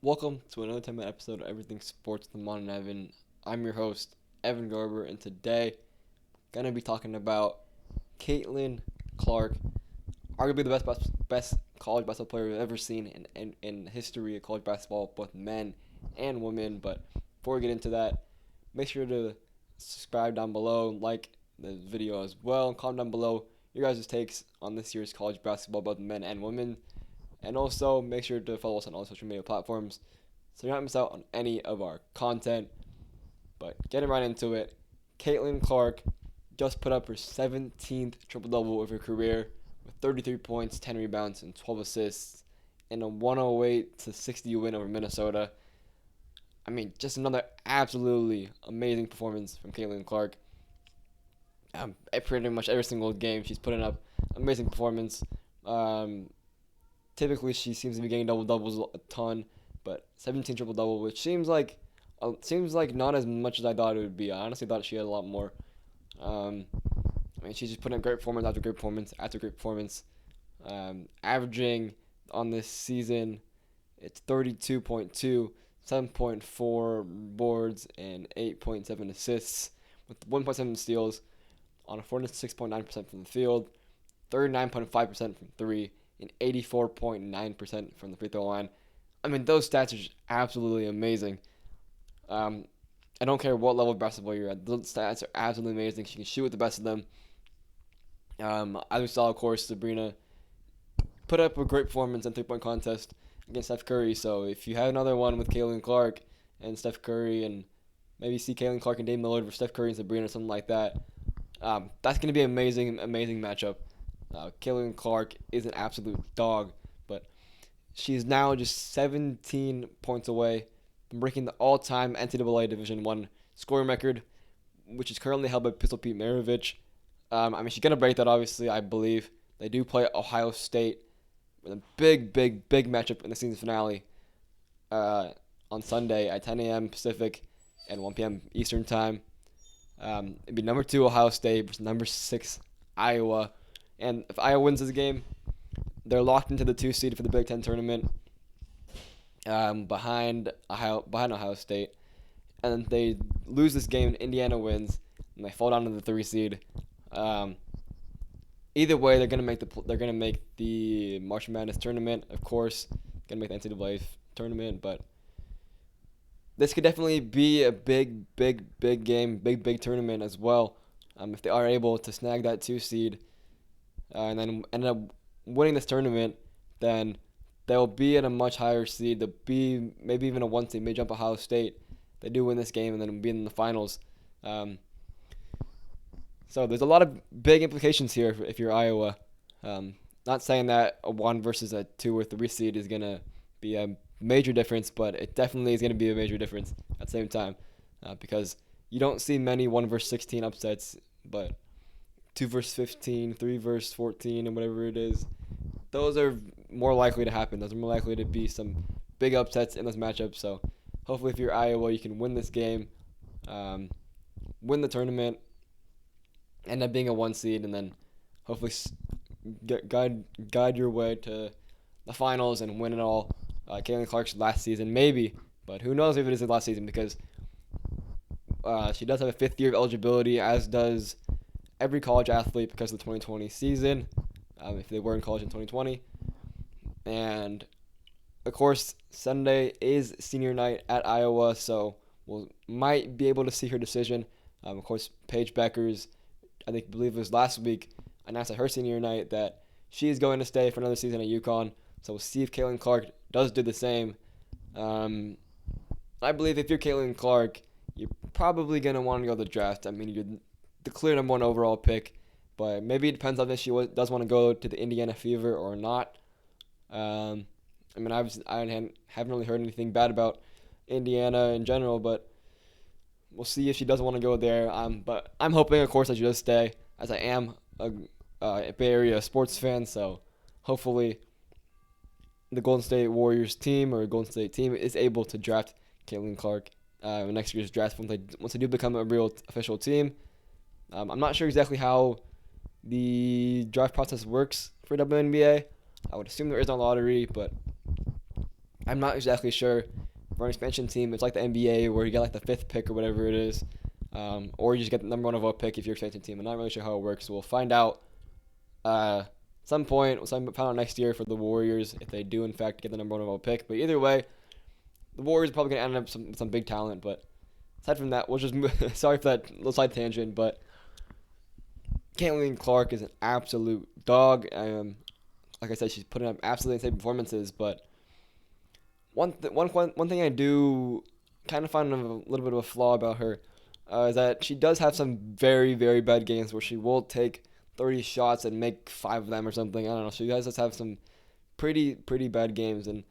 Welcome to another 10-minute episode of Everything Sports with Aman and Evan. I'm your host, Evan Garber, and today going to be talking about Caitlin Clark, arguably the best college basketball player we've ever seen in the history of college basketball, both men and women. But before we get into that, make sure to subscribe down below, like the video as well, and comment down below your guys' takes on this year's college basketball, both men and women. And also, make sure to follow us on all social media platforms so you don't miss out on any of our content. But getting right into it, Caitlin Clark just put up her 17th triple-double of her career with 33 points, 10 rebounds, and 12 assists in a 108-60 win over Minnesota. I mean, just another absolutely amazing performance from Caitlin Clark. Pretty much every single game she's putting up amazing performance. Typically, she seems to be getting double doubles a ton, but 17 triple double, which seems like not as much as I thought it would be. I honestly thought she had a lot more. She's just putting up great performance after great performance after great performance. Averaging on this season, it's 32.2, 7.4 boards, and 8.7 assists, with 1.7 steals on a 46.9% from the field, 39.5% from three, and 84.9% from the free throw line. I mean, those stats are just absolutely amazing. I don't care what level of basketball you're at. Those stats are absolutely amazing. She can shoot with the best of them. As we saw, of course, Sabrina put up a great performance in three-point contest against Steph Curry. So if you have another one with Caitlin Clark and Steph Curry, and maybe see Caitlin Clark and Dame Millard versus Steph Curry and Sabrina or something like that, that's going to be an amazing matchup. Caitlin Clark is an absolute dog, but she's now just 17 points away from breaking the all-time NCAA Division I scoring record, which is currently held by Pistol Pete Maravich. She's going to break that, obviously, I believe. They do play Ohio State with a big matchup in the season finale on Sunday at 10 a.m. Pacific and 1 p.m. Eastern Time. It'd be number 2 Ohio State versus number 6 Iowa. And if Iowa wins this game, they're locked into the 2 seed for the Big Ten tournament, behind Ohio State. And they lose this game, and Indiana wins, and they fall down to the 3 seed. Either way, they're gonna make the March Madness tournament. Of course, gonna make the NCAA tournament, but this could definitely be a big game, big tournament as well. If they are able to snag that 2 seed. And then end up winning this tournament, then they'll be at a much higher seed. They'll be maybe even a 1 seed, may jump Ohio State. They do win this game and then be in the finals. So there's a lot of big implications here if you're Iowa. Not saying that a 1 versus a 2 or 3 seed is going to be a major difference, but it definitely is going to be a major difference at the same time, because you don't see many 1 versus 16 upsets, but 2 versus 15, 3 versus 14, and whatever it is, those are more likely to happen. Those are more likely to be some big upsets in this matchup. So hopefully if you're Iowa, you can win this game, win the tournament, end up being a 1 seed, and then hopefully guide your way to the finals and win it all. Caitlin Clark's last season, maybe, but who knows if it is his last season, because she does have a 5th year of eligibility, as does every college athlete, because of the 2020 season, if they were in college in 2020. And, of course, Sunday is senior night at Iowa, so might be able to see her decision. Of course, Paige Beckers, believe it was last week, announced at her senior night that she is going to stay for another season at UConn. So we'll see if Caitlin Clark does do the same. I believe if you're Caitlin Clark, you're probably going to want to go to the draft. I mean, you're the clear number 1 overall pick, but maybe it depends on if she does want to go to the Indiana Fever or not. I haven't really heard anything bad about Indiana in general, but we'll see if she does want to go there. But I'm hoping, of course, that she does stay, as I am a Bay Area sports fan. So hopefully the Golden State Warriors team or Golden State team is able to draft Caitlin Clark in next year's draft once they do become a real official team. I'm not sure exactly how the draft process works for WNBA. I would assume there is no lottery, but I'm not exactly sure. For an expansion team, it's like the NBA where you get like the fifth pick or whatever it is, or you just get the number one overall pick if you're expansion team. I'm not really sure how it works. So we'll find out some point. We'll find out next year for the Warriors if they do in fact get the number one overall pick. But either way, the Warriors are probably gonna end up with some big talent. But aside from that, we'll just sorry for that little side tangent, but Caitlin Clark is an absolute dog. Like I said, she's putting up absolutely insane performances. But one thing I do kind of find a little bit of a flaw about her is that she does have some very, very bad games where she will take 30 shots and make 5 of them or something. I don't know. She does just have some pretty bad games, and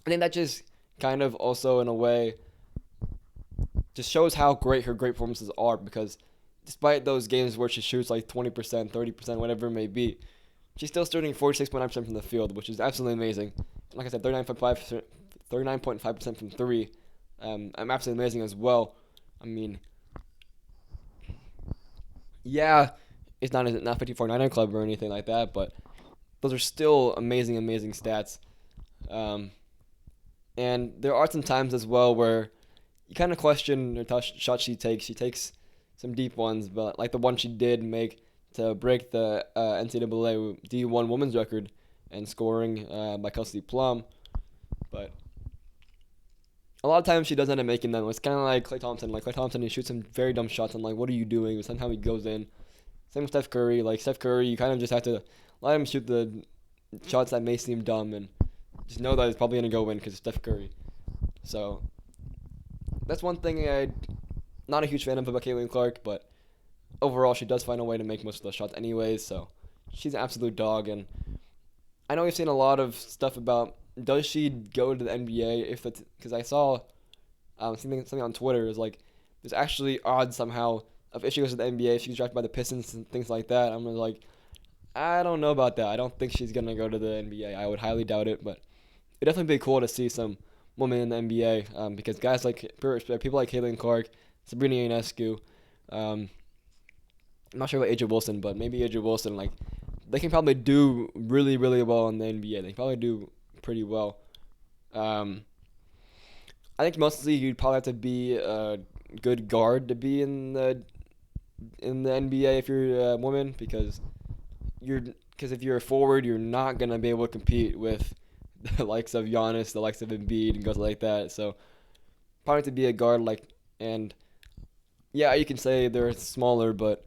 I think that just kind of also in a way just shows how great her great performances are, because despite those games where she shoots like 20%, 30%, whatever it may be, she's still shooting 46.9% from the field, which is absolutely amazing. Like I said, 39.5% from 3. I'm absolutely amazing as well. I mean, yeah, it's not 54-9 club or anything like that, but those are still amazing stats. Um, and there are some times as well where you kind of question the shot she takes. She takes some deep ones, but like the one she did make to break the NCAA D1 women's record and scoring by Kelsey Plum. But a lot of times she doesn't end up making them. It's kind of like Klay Thompson. Like Klay Thompson, he shoots some very dumb shots. I'm like, what are you doing? But sometimes he goes in. Same with Steph Curry. Like Steph Curry, you kind of just have to let him shoot the shots that may seem dumb and just know that he's probably going to go in because it's Steph Curry. So that's one thing I'm not a huge fan of about Caitlin Clark, but overall she does find a way to make most of those shots anyways. So she's an absolute dog, and I know we've seen a lot of stuff about does she go to the NBA if that's because I saw something on Twitter is like there's actually odds somehow of if she goes to the NBA, if she's drafted by the Pistons and things like that. I'm like, I don't know about that. I don't think she's gonna go to the NBA. I would highly doubt it, but it'd definitely be cool to see some women in the NBA because guys like people like Caitlin Clark, Sabrina Ionescu, I'm not sure about AJ Wilson, but maybe AJ Wilson, like they can probably do really well in the NBA. They can probably do pretty well. I think mostly you'd probably have to be a good guard to be in the NBA if you're a woman, because if you're a forward, you're not gonna be able to compete with the likes of Giannis, the likes of Embiid, and guys like that. So probably to be a guard, and yeah, you can say they're smaller, but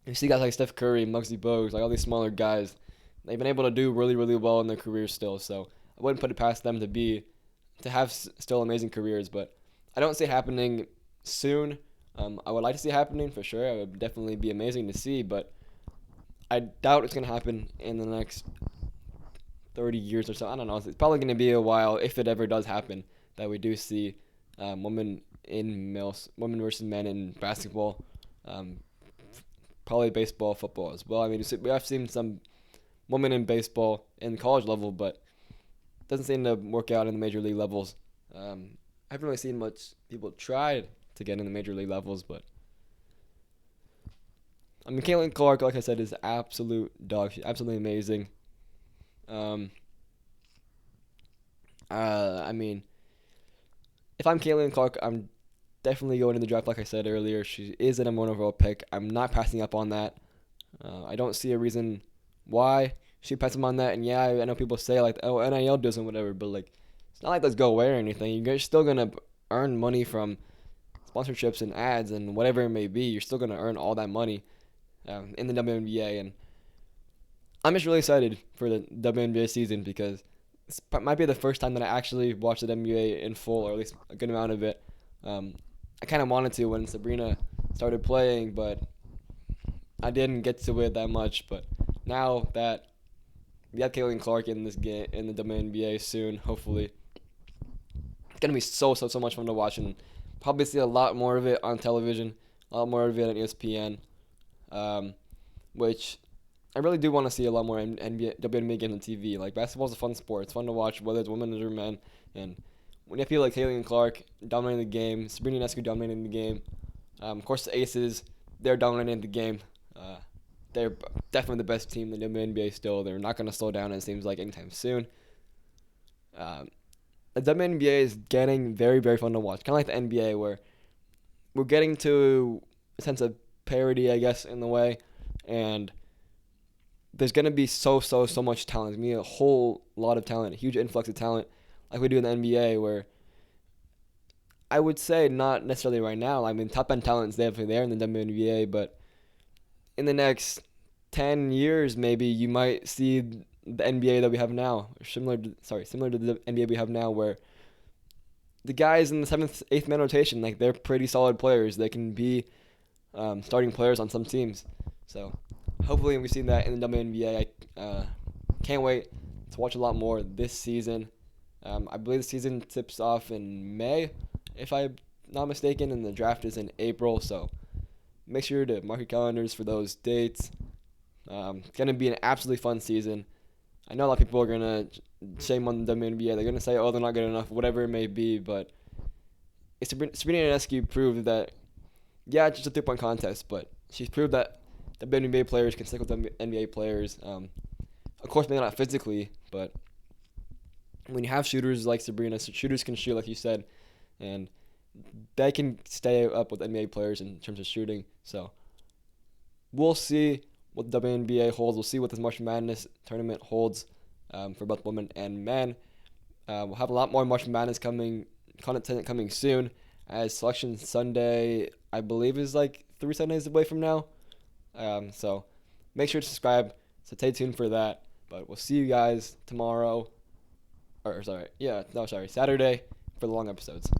you see guys like Steph Curry, Muggsy Bogues, like all these smaller guys, they've been able to do really well in their careers still. So I wouldn't put it past them to have still amazing careers, but I don't see it happening soon. I would like to see it happening for sure. It would definitely be amazing to see, but I doubt it's going to happen in the next 30 years or so. I don't know. It's probably going to be a while, if it ever does happen, that we do see women versus men in basketball, probably baseball, football as well. I mean, we have seen some women in baseball in college level, but it doesn't seem to work out in the major league levels. I haven't really seen much people try to get in the major league levels, but I mean, Caitlin Clark, like I said, is absolute dog. She's absolutely amazing. I mean, if I'm Caitlin Clark, I'm definitely going in the draft. Like I said earlier, she is a number one overall pick. I'm not passing up on that. I don't see a reason why she passes on that. And yeah, I know people say like, oh, NIL doesn't whatever, but like, it's not like those go away or anything. You're still gonna earn money from sponsorships and ads and whatever it may be. You're still gonna earn all that money in the WNBA, and I'm just really excited for the WNBA season because this might be the first time that I actually watched the WNBA in full, or at least a good amount of it. I kind of wanted to when Sabrina started playing, but I didn't get to it that much. But now that we have Caitlin Clark in this game in the WNBA soon, hopefully, it's gonna be so much fun to watch, and probably see a lot more of it on television, a lot more of it on ESPN, which I really do want to see a lot more WNBA games on TV. Like, basketball is a fun sport. It's fun to watch, whether it's women or men. And when you have people like Caitlin Clark dominating the game, Sabrina Ionescu dominating the game, of course the Aces, they're dominating the game. they're definitely the best team in the WNBA still. They're not going to slow down, it seems like, anytime soon. Um, the WNBA is getting very, very fun to watch. Kind of like the NBA, where we're getting to a sense of parity, I guess, in the way. And there's going to be so much talent. There's going to be a whole lot of talent, a huge influx of talent, like we do in the NBA, where I would say not necessarily right now. I mean, top end talent is definitely there in the WNBA, but in the next 10 years, maybe you might see the NBA that we have now, similar to the NBA we have now, where the guys in the seventh, eighth man rotation, like they're pretty solid players. They can be starting players on some teams. So hopefully we see that in the WNBA. I can't wait to watch a lot more this season. I believe the season tips off in May, if I'm not mistaken, and the draft is in April. So make sure to mark your calendars for those dates. It's going to be an absolutely fun season. I know a lot of people are going to shame on the WNBA. They're going to say, oh, they're not good enough, whatever it may be. But Sabrina Ionescu proved that, yeah, it's just a three-point contest, but she's proved that the WNBA players can stick with the NBA players. Of course, maybe not physically, but when you have shooters like Sabrina, shooters can shoot, like you said, and they can stay up with NBA players in terms of shooting. So we'll see what the WNBA holds. We'll see what this March Madness tournament holds for both women and men. We'll have a lot more March Madness content coming soon, as Selection Sunday, I believe, is like 3 Sundays away from now. So make sure to subscribe. So stay tuned for that. But we'll see you guys tomorrow. Saturday for the long episodes.